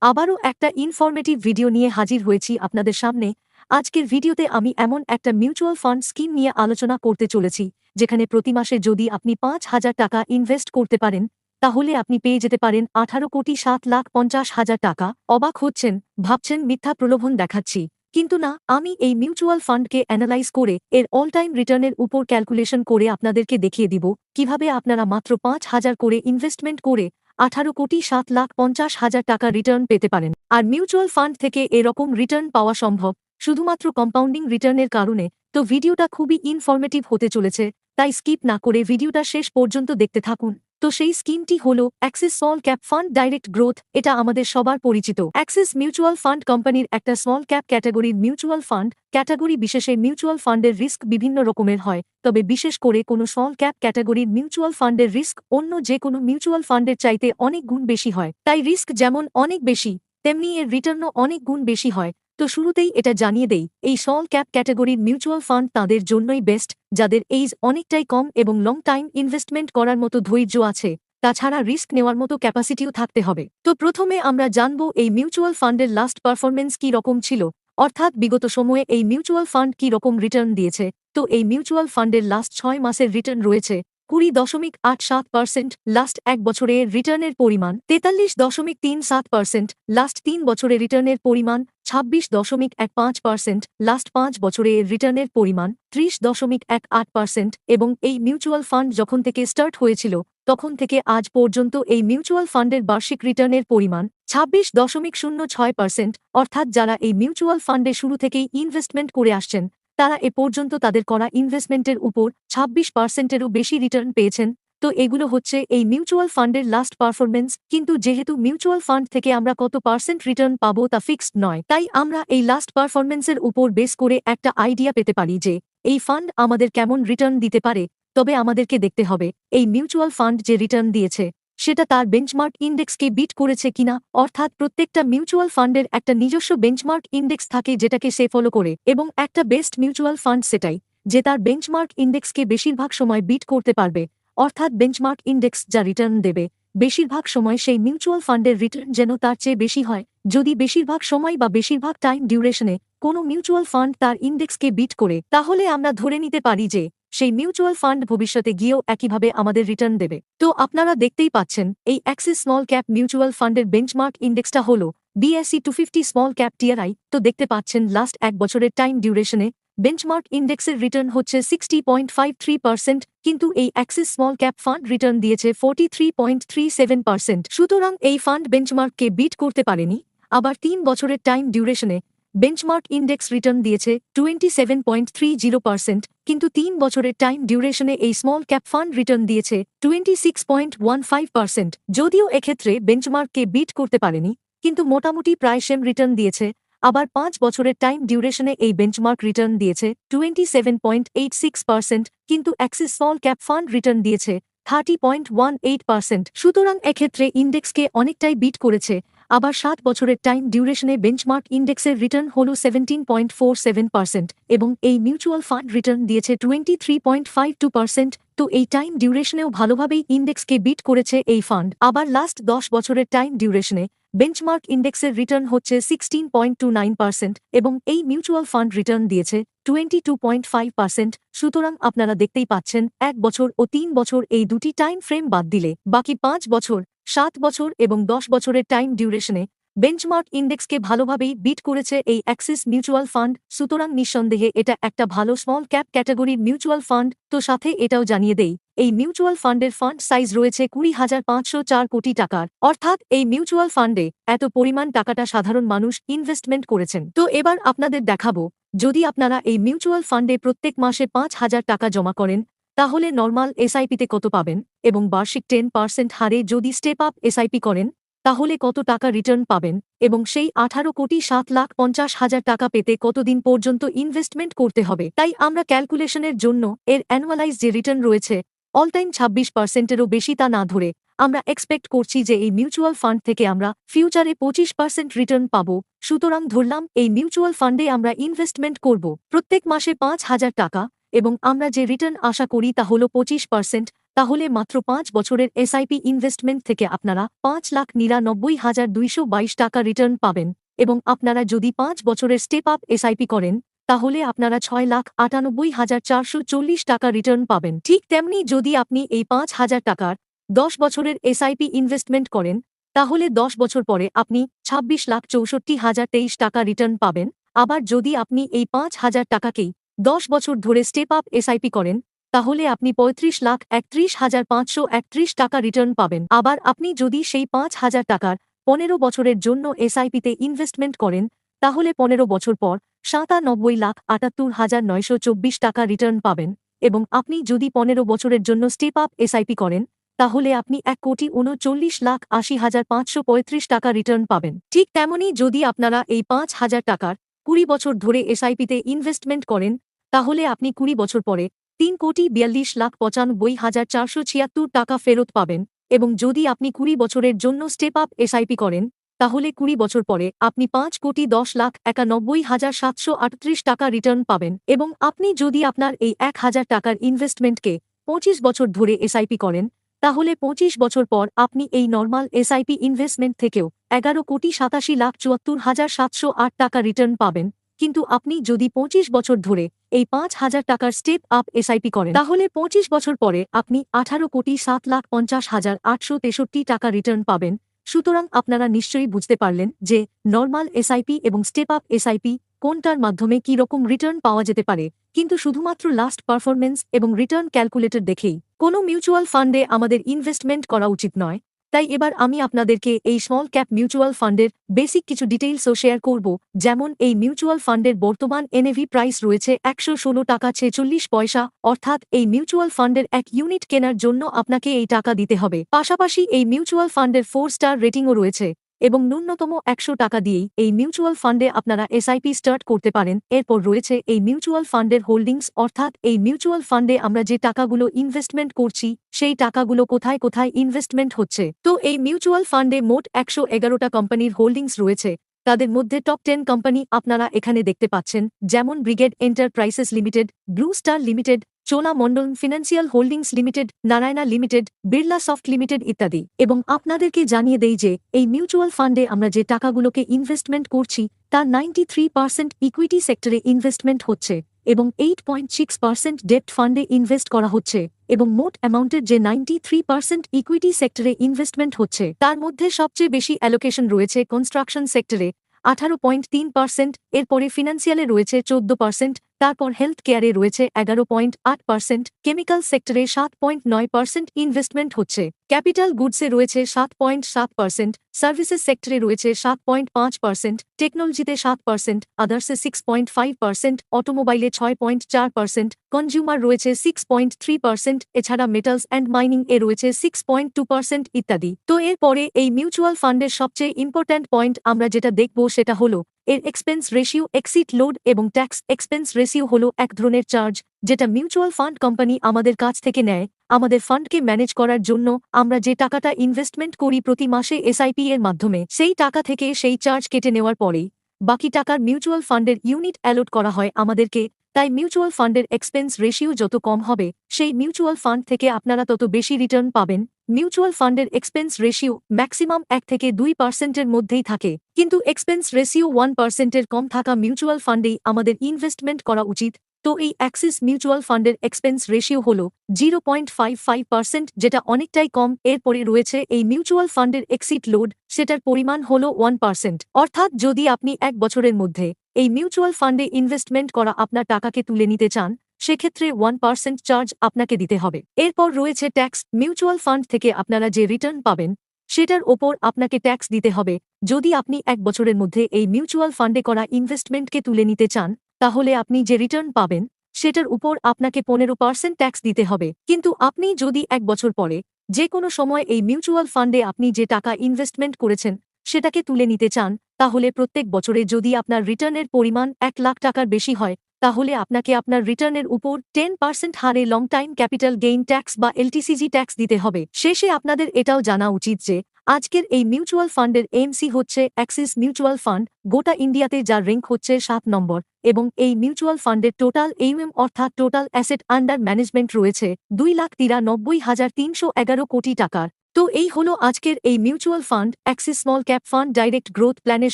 আবারও একটা informative video নিয়ে হাজির হয়েছি আপনাদের সামনে। আজকের ভিডিওতে আমি এমন একটা মিউচুয়াল ফান্ড স্কিম নিয়ে আলোচনা করতে চলেছি, যেখানে প্রতি মাসে যদি আপনি ৫,০০০ টাকা ইনভেস্ট করতে পারেন, তাহলে আপনি পেয়ে যেতে পারেন ১৮,৭,৫০,০০০ টাকা। অবাক হচ্ছেন, ভাবছেন মিথ্যা প্রলোভন দেখাচ্ছি। কিন্তু না, আমি এই মিউচুয়াল ফান্ডকে অ্যানালাইজ করে এর অল টাইম রিটার্নের উপর ক্যালকুলেশন করে আপনাদেরকে দেখিয়ে দিব কিভাবে আপনারা মাত্র ৫,০০০ করে ইনভেস্টমেন্ট করে ১৮,৭,৫০,০০০ টাকা রিটার্ন পেতে পারেন। আর মিউচুয়াল ফান্ড থেকে এরকম রিটার্ন পাওয়া সম্ভব শুধুমাত্র কম্পাউন্ডিং রিটার্নের কারণে। তো ভিডিওটা খুবই ইনফরমেটিভ হতে চলেছে, তাই স্কিপ না করে ভিডিওটা শেষ পর্যন্ত দেখতে থাকুন। তো সেই স্কিমটি হল Axis small cap fund direct growth. এটা আমাদের সবার পরিচিত অ্যাক্সিস মিউচুয়াল ফান্ড কোম্পানির একটা স্মল ক্যাপ ক্যাটাগরির মিউচুয়াল ফান্ড। ক্যাটাগরি বিশেষে মিউচুয়াল ফান্ডের রিস্ক বিভিন্ন রকমের হয়, তবে বিশেষ করে কোনো স্মল ক্যাপ ক্যাটাগরির মিউচুয়াল ফান্ডের রিস্ক অন্য যে কোনো মিউচুয়াল ফান্ডের চাইতে অনেক গুণ বেশি হয়। তাই রিস্ক যেমন অনেক বেশি, তেমনি এর রিটার্নও অনেক গুণ বেশি হয়। তো শুরুতেই এটা জানিয়ে দেই, এই স্মল ক্যাপ ক্যাটাগরির মিউচুয়াল ফান্ড তাদের জন্যই বেস্ট যাদের এইজ অনেকটাই কম এবং লং টাইম ইনভেস্টমেন্ট করার মতো ধৈর্য আছে, তাছাড়া রিস্ক নেওয়ার মতো ক্যাপাসিটিও থাকতে হবে। তো প্রথমে আমরা জানব এই মিউচুয়াল ফান্ডের লাস্ট পারফরমেন্স কী রকম ছিল, অর্থাৎ বিগত সময়ে এই মিউচুয়াল ফান্ড কী রকম রিটার্ন দিয়েছে। তো এই মিউচুয়াল ফান্ডের লাস্ট ৬ মাসের রিটার্ন রয়েছে ২০.৮৭%, লাস্ট ১ বছরে রিটার্নের পরিমাণ ৪৩.৩৭%, লাস্ট ৩ বছরে রিটার্নের পরিমাণ ২৬.১৫%, লাস্ট ৫ বছরে রিটার্নের পরিমাণ ৩০.18%। এবং এই মিউচুয়াল ফান্ড যখন থেকে স্টার্ট হয়েছিল তখন থেকে আজ পর্যন্ত এই মিউচুয়াল ফান্ডের বার্ষিক রিটার্নের পরিমাণ ২৬.০৬%। অর্থাৎ যারা এই মিউচুয়াল ফান্ডে শুরু থেকেই ইনভেস্টমেন্ট করে আসছেন, তারা এ পর্যন্ত তাদের করা ইনভেস্টমেন্টের উপর ২৬%-এরও বেশি রিটার্ন পেয়েছেন। তো এগুলো হচ্ছে এই মিউচুয়াল ফান্ডের লাস্ট পারফরমেন্স। কিন্তু যেহেতু মিউচুয়াল ফান্ড থেকে আমরা কত পার্সেন্ট রিটার্ন পাবো তা ফিক্সড নয়, তাই আমরা এই লাস্ট পারফরমেন্সের উপর বেস করে একটা আইডিয়া পেতে পারি যে এই ফান্ড আমাদের কেমন রিটার্ন দিতে পারে। তবে আমাদেরকে দেখতে হবে এই মিউচুয়াল ফান্ড যে রিটার্ন দিয়েছে সেটা তার বেঞ্চমার্ক ইন্ডেক্সকে বিট করেছে কিনা। অর্থাৎ প্রত্যেকটা মিউচুয়াল ফান্ডের একটা নিজস্ব বেঞ্চমার্ক ইন্ডেক্স থাকে যেটাকে সে ফলো করে, এবং একটা বেস্ট মিউচুয়াল ফান্ড সেটাই যে তার বেঞ্চমার্ক ইন্ডেক্সকে বেশিরভাগ সময় বিট করতে পারবে। অর্থাৎ বেঞ্চমার্ক ইন্ডেক্স যা রিটার্ন দেবে বেশিরভাগ সময় সেই মিউচুয়াল ফান্ডের রিটার্ন যেন তার চেয়ে বেশি হয়। যদি বেশিরভাগ সময় বা বেশিরভাগ টাইম ডিউরেশনে কোনো মিউচুয়াল ফান্ড তার ইন্ডেক্সকে বিট করে, তাহলে আমরা ধরে নিতে পারি যে সেই মিউচুয়াল ফান্ড ভবিষ্যতে গিয়েও একইভাবে আমাদের রিটার্ন দেবে। তো আপনারা দেখতেই পাচ্ছেন এই অ্যাক্সিস স্মল ক্যাপ মিউচুয়াল ফান্ডের বেঞ্চমার্ক ইন্ডেক্সটা হল BSE 250 স্মল ক্যাপ TRI। তো দেখতে পাচ্ছেন লাস্ট 1 বছরের টাইম ডিউরেশনে বেঞ্চমার্ক ইন্ডেক্সের রিটার্ন হচ্ছে 60.53%, কিন্তু এই Axis small cap fund return দিয়েছে 43.37%। সুতরাং এই ফান্ড বেঞ্চমার্ককে বিট করতে পারেনি। আবার 3 বছরের টাইম ডিউরেশনে বেঞ্চমার্ক ইন্ডেক্স রিটার্ন দিয়েছে 27.30%, কিন্তু 3 বছরের টাইম ডিউরেশনে এই স্মল ক্যাপ ফান্ড রিটার্ন দিয়েছে 26.15%। যদিও এক্ষেত্রে বেঞ্চমার্ককে বিট করতে পারেনি, কিন্তু মোটামুটি প্রায় সেম রিটার্ন দিয়েছে। আবার 5 বছরের টাইম ডিউরেশনে এই বেঞ্চমার্ক রিটার্ন দিয়েছে 27.86%, কিন্তু Axis small cap fund return দিয়েছে 30.18%। সুতরাং এক্ষেত্রে ইন্ডেক্সকে অনেকটাই বিট করেছে। আবার 7 বছরের টাইম ডিউরেশনে বেঞ্চমার্ক ইন্ডেক্সের রিটার্ন হল 17.47%, এবং এই মিউচুয়াল ফান্ড রিটার্ন দিয়েছে 23.52%। তো এই টাইম ডিউরেশনেও ভালোভাবেই ইন্ডেক্সকে বিট করেছে এই ফান্ড। আবার লাস্ট 10 বছরের টাইম ডিউরেশনে বেঞ্চমার্ক ইন্ডেক্সের রিটার্ন হচ্ছে 16.29%, এবং এই মিউচুয়াল ফান্ড রিটার্ন দিয়েছে 22.5%। সুতরাং আপনারা দেখতেই পাচ্ছেন 1 বছর ও 3 বছর এই দুটি টাইম ফ্রেম বাদ দিলে বাকি 5 বছর, 7 বছর এবং 10 বছরের টাইম ডিউরেশনে বেঞ্চমার্ক ইন্ডেক্সকে ভালোভাবেই বিট করেছে এই অ্যাক্সিস মিউচুয়াল ফান্ড। সুতরাং নিঃসন্দেহে এটা একটা ভালো স্মল ক্যাপ ক্যাটাগরির মিউচুয়াল ফান্ড। তো সাথে এটাও জানিয়ে দেই, এই মিউচুয়াল ফান্ডের ফান্ড সাইজ রয়েছে 20,504 কোটি টাকার। অর্থাৎ এই মিউচুয়াল ফান্ডে এত পরিমাণ টাকাটা সাধারণ মানুষ ইনভেস্টমেন্ট করেছেন। তো এবার আপনাদের দেখাবো, যদি আপনারা এই মিউচুয়াল ফান্ডে প্রত্যেক মাসে 5,000 টাকা জমা করেন, তাহলে নর্মাল এসআইপিতে কত পাবেন, এবং বার্ষিক 10% হারে যদি স্টেপ আপ এসআইপি করেন তাহলে কত টাকা রিটার্ন পাবেন, এবং সেই 18,07,50,000 টাকা পেতে কতদিন পর্যন্ত ইনভেস্টমেন্ট করতে হবে। তাই আমরা ক্যালকুলেশনের জন্য এর অ্যানুয়ালাইজ যে রিটার্ন রয়েছে অল টাইম 26%-এরও বেশি তা না ধরে আমরা এক্সপেক্ট করছি যে এই মিউচুয়াল ফান্ড থেকে আমরা ফিউচারে 25% রিটার্ন পাবো। সুতরাং ধরলাম এই মিউচুয়াল ফান্ডে আমরা ইনভেস্টমেন্ট করব প্রত্যেক মাসে 5,000 টাকা, এবং আমরা যে রিটার্ন আশা করি তা হল 25%। তাহলে মাত্র 5 বছরের এসআইপি ইনভেস্টমেন্ট থেকে আপনারা 5,99,222 টাকা রিটার্ন পাবেন এবং আপনারা যদি 5 বছরের স্টেপ আপ এসআইপি করেন তাহলে আপনারা 6,98,440 টাকা রিটার্ন পাবেন। ঠিক তেমনি যদি আপনি এই 5,000 টাকার 10 বছরের এসআইপি ইনভেস্টমেন্ট করেন তাহলে 10 বছর পরে আপনি 26,64,023 টাকা রিটার্ন পাবেন। আবার যদি আপনি এই 5,000 টাকাকেই 10 বছর ধরে স্টেপ আপ এসআইপি করেন তাহলে আপনি 35,31,531 টাকা রিটার্ন পাবেন। আবার আপনি যদি সেই 5,000 টাকার 15 বছরের জন্য এসআইপিতে ইনভেস্টমেন্ট করেন তাহলে 15 বছর পর 97,78,924 টাকা রিটার্ন পাবেন এবং আপনি যদি 15 বছরের জন্য স্টেপ আপ এসআইপি করেন তাহলে আপনি 1,39,80,535 টাকা রিটার্ন পাবেন। ঠিক তেমনি যদি আপনারা এই 5,000 টাকার 20 বছর ধরে এসআইপিতে ইনভেস্টমেন্ট করেন তাহলে আপনি 20 বছর পরে 3,42,95,476 টাকা ফেরত পাবেন এবং যদি আপনি 20 বছরের জন্য স্টেপ আপ এসআইপি করেন তাহলে 20 বছর পরে আপনি 5,10,91,738 টাকা রিটার্ন পাবেন এবং আপনি যদি আপনার এই 1,000 টাকার ইনভেস্টমেন্টকে 25 বছর ধরে এসআইপি করেন তাহলে 25 বছর পর আপনি এই নর্মাল এসআইপি ইনভেস্টমেন্ট থেকেও 11,87,708 টাকা রিটার্ন পাবেন। কিন্তু আপনি যদি 25 বছর ধরে এই 5,000 টাকার স্টেপ আপ এসআইপি করেন তাহলে 25 বছর পরে আপনি 18,07,50,863 টাকা রিটার্ন পাবেন। সুতরাং আপনারা নিশ্চয়ই বুঝতে পারলেন যে নর্মাল এসআইপি এবং স্টেপ আপ এসআইপি কোনটার মাধ্যমে কী রকম রিটার্ন পাওয়া যেতে পারে, কিন্তু শুধুমাত্র লাস্ট পারফরম্যান্স এবং রিটার্ন ক্যালকুলেটর দেখেই কোনো মিউচুয়াল ফান্ডে আমাদের ইনভেস্টমেন্ট করা উচিত নয়। তাই এবার আমি আপনাদেরকে এই স্মল ক্যাপ মিউচুয়াল ফান্ডের বেসিক কিছু ডিটেইলসও শেয়ার করব। যেমন এই মিউচুয়াল ফান্ডের বর্তমান এনএভি প্রাইস রয়েছে 116 টাকা 46 পয়সা, অর্থাৎ এই মিউচুয়াল ফান্ডের 1 ইউনিট কেনার জন্য আপনাকে এই টাকা দিতে হবে। পাশাপাশি এই মিউচুয়াল ফান্ডের 4 স্টার রেটিংও রয়েছে এবং ন্যূনতম 100 টাকা দিয়েই এই মিউচুয়াল ফান্ডে আপনারা এসআইপি স্টার্ট করতে পারেন। এরপর রয়েছে এই মিউচুয়াল ফান্ডের হোল্ডিংস, অর্থাৎ এই মিউচুয়াল ফান্ডে আমরা যে টাকাগুলো ইনভেস্টমেন্ট করছি সেই টাকাগুলো কোথায় কোথায় ইনভেস্টমেন্ট হচ্ছে। তো এই মিউচুয়াল ফান্ডে মোট 111টা কোম্পানির হোল্ডিংস রয়েছে। তাদের মধ্যে টপ 10 কোম্পানি আপনারা এখানে দেখতে পাচ্ছেন, যেমন brigade enterprises limited, blue star limited, Cholamandalam financial holdings limited, Narayana limited, Birla soft limited ইত্যাদি। এবং আপনাদেরকে জানিয়ে দেই যে এই মিউচুয়াল ফান্ডে আমরা যে টাকাগুলোকে ইনভেস্টমেন্ট করছি তার 93% ইকুইটি সেক্টরে ইনভেস্টমেন্ট হচ্ছে এবং 8.6% ডেট ফান্ডে ইনভেস্ট করা হচ্ছে এবং মোট অ্যামাউন্টের যে 93% ইকুইটি সেক্টরে ইনভেস্টমেন্ট হচ্ছে তার মধ্যে সবচেয়ে বেশি অ্যালোকেশন রয়েছে কনস্ট্রাকশন সেক্টরে 18.3%, এরপরে ফিনান্সিয়ালে রয়েছে 14%, তারপর হেলথ কেয়ারে রয়েছে 11.8%, কেমিক্যাল সেক্টরে 7.9% ইনভেস্টমেন্ট হচ্ছে, ক্যাপিটাল গুডসে রয়েছে 7.7%, সার্ভিসেস সেক্টরে রয়েছে 7.5%, টেকনোলজিতে 7%, আদার্সে 6.5%, অটোমোবাইলে 6.4%, কনজিউমার রয়েছে 6.3%, এছাড়া মেটালস অ্যান্ড মাইনিং এ রয়েছে 6.2% ইত্যাদি। তো এরপরে এই মিউচুয়াল ফান্ডের সবচেয়ে ইম্পর্ট্যান্ট পয়েন্ট আমরা যেটা দেখব সেটা হলো এর এক্সপেন্স রেশিও, এক্সিট লোড এবং ট্যাক্স এক্সপেন্স রেশিও হলো এক ধরনের চার্জ যেটা মিউচুয়াল ফান্ড কোম্পানি আমাদের কাছ থেকে নেয় আমাদের ফান্ডকে ম্যানেজ করার জন্য। আমরা যে টাকাটা ইনভেস্টমেন্ট করি প্রতি মাসে এসআইপি এর মাধ্যমে, সেই টাকা থেকে সেই চার্জ কেটে নেওয়ার পরেই বাকি টাকার মিউচুয়াল ফান্ডের ইউনিট অ্যালট করা হয় আমাদেরকে। তাই মিউচুয়াল ফান্ডের এক্সপেন্স রেশিও যত কম হবে সেই মিউচুয়াল ফান্ড থেকে আপনারা তত বেশি রিটার্ন পাবেন। মিউচুয়াল ফান্ডের এক্সপেন্স রেশিও ম্যাক্সিমাম 1 থেকে 2%-এর মধ্যেই থাকে, কিন্তু এক্সপেন্স রেশিও 1%-এর কম থাকা মিউচুয়াল ফান্ডেই আমাদের ইনভেস্টমেন্ট করা উচিত। তো এই অ্যাক্সিস মিউচুয়াল ফান্ডের এক্সপেন্স রেশিও হল 0.55%, যেটা অনেকটাই কম। এরপরে রয়েছে এই মিউচুয়াল ফান্ডের এক্সিট লোড, সেটার পরিমাণ হল 1%, অর্থাৎ যদি আপনি 1 বছরের মধ্যে এই মিউচুয়াল ফান্ডে ইনভেস্টমেন্ট করা আপনার টাকাকে তুলে নিতে চান সেক্ষেত্রে 1% চার্জ আপনাকে দিতে হবে। এরপর রয়েছে ট্যাক্স। মিউচুয়াল ফান্ড থেকে আপনারা যে রিটার্ন পাবেন সেটার ওপর আপনাকে ট্যাক্স দিতে হবে। যদি আপনি 1 বছরের মধ্যে এই মিউচুয়াল ফান্ডে করা ইনভেস্টমেন্টকে তুলে নিতে চান তাহলে আপনি যে রিটার্ন পাবেন সেটার উপর আপনাকে 15% ট্যাক্স দিতে হবে। কিন্তু আপনি যদি 1 বছর পরে যে কোনো সময় এই মিউচুয়াল ফান্ডে আপনি যে টাকা ইনভেস্টমেন্ট করেছেন সেটাকে তুলে নিতে চান তাহলে প্রত্যেক বছরে যদি আপনার রিটার্নের পরিমাণ 1 লাখ টাকার বেশি হয় তাহলে আপনাকে আপনার রিটার্নের উপর 10% হারে long time capital gain tax বা এলটিসিজি ট্যাক্স দিতে হবে। শেষে আপনাদের এটাও জানা উচিত যে আজকের এই মিউচুয়াল ফান্ডের এমসি হচ্ছে অ্যাক্সিস মিউচুয়াল ফান্ড, গোটা ইন্ডিয়াতে যার র্যাঙ্ক হচ্ছে 7 নম্বর, এবং এই মিউচুয়াল ফান্ডের টোটাল AUM অর্থাৎ টোটাল অ্যাসেট আন্ডার ম্যানেজমেন্ট রয়েছে 2,93,311 কোটি টাকার। তো এই হলো আজকের এই mutual fund Axis small cap fund direct growth প্ল্যানের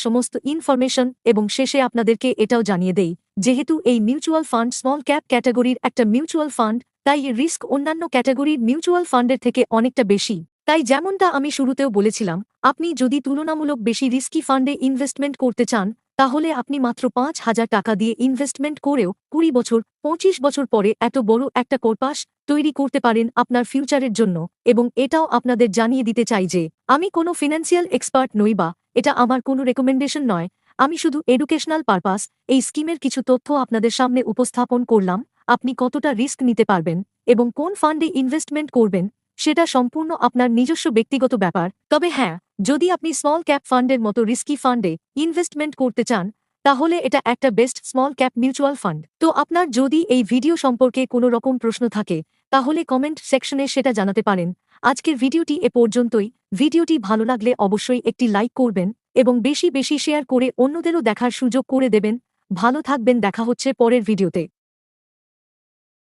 সমস্ত ইনফরমেশন, এবং শেষে আপনাদেরকে এটাও জানিয়ে দেই যেহেতু এই মিউচুয়াল ফান্ড স্মল ক্যাপ ক্যাটাগরির একটা মিউচুয়াল ফান্ড, তাই এর রিস্ক অন্যান্য ক্যাটাগরির মিউচুয়াল ফান্ডের থেকে অনেকটা বেশি। তাই যেমনটা আমি শুরুতেও বলেছিলাম, আপনি যদি তুলনামূলক বেশি রিস্কি ফান্ডে ইনভেস্টমেন্ট করতে চান, তাহলে আপনি মাত্র 5,000 টাকা দিয়ে ইনভেস্টমেন্ট করেও 20 বছর 25 বছর পরে এত বড় একটা কর্পাস তৈরি করতে পারেন আপনার ফিউচারের জন্য। এবং এটাও আপনাদের জানিয়ে দিতে চাই যে আমি কোনো ফিনান্সিয়াল এক্সপার্ট নই বা এটা আমার কোনো রেকমেন্ডেশন নয়, আমি শুধু এডুকেশনাল পারপাস এই স্কিমের কিছু তথ্য আপনাদের সামনে উপস্থাপন করলাম। আপনি কতটা রিস্ক নিতে পারবেন এবং কোন ফান্ডে ইনভেস্টমেন্ট করবেন সেটা সম্পূর্ণ আপনার নিজস্ব ব্যক্তিগত ব্যাপার। তবে হ্যাঁ, যদি আপনি স্মল ক্যাপ ফান্ডের মতো রিস্কি ফান্ডে ইনভেস্টমেন্ট করতে চান, তাহলে এটা একটা best small cap mutual fund. তো আপনার যদি এই ভিডিও সম্পর্কে কোনো রকম প্রশ্ন থাকে, তাহলে কমেন্ট সেকশনে সেটা জানাতে পারেন। আজকের ভিডিওটি এ পর্যন্তই। ভিডিওটি ভালো লাগলে অবশ্যই একটি লাইক করবেন এবং বেশি বেশি শেয়ার করে অন্যদেরও দেখার সুযোগ করে দেবেন। ভালো থাকবেন, দেখা হচ্ছে পরের ভিডিওতে।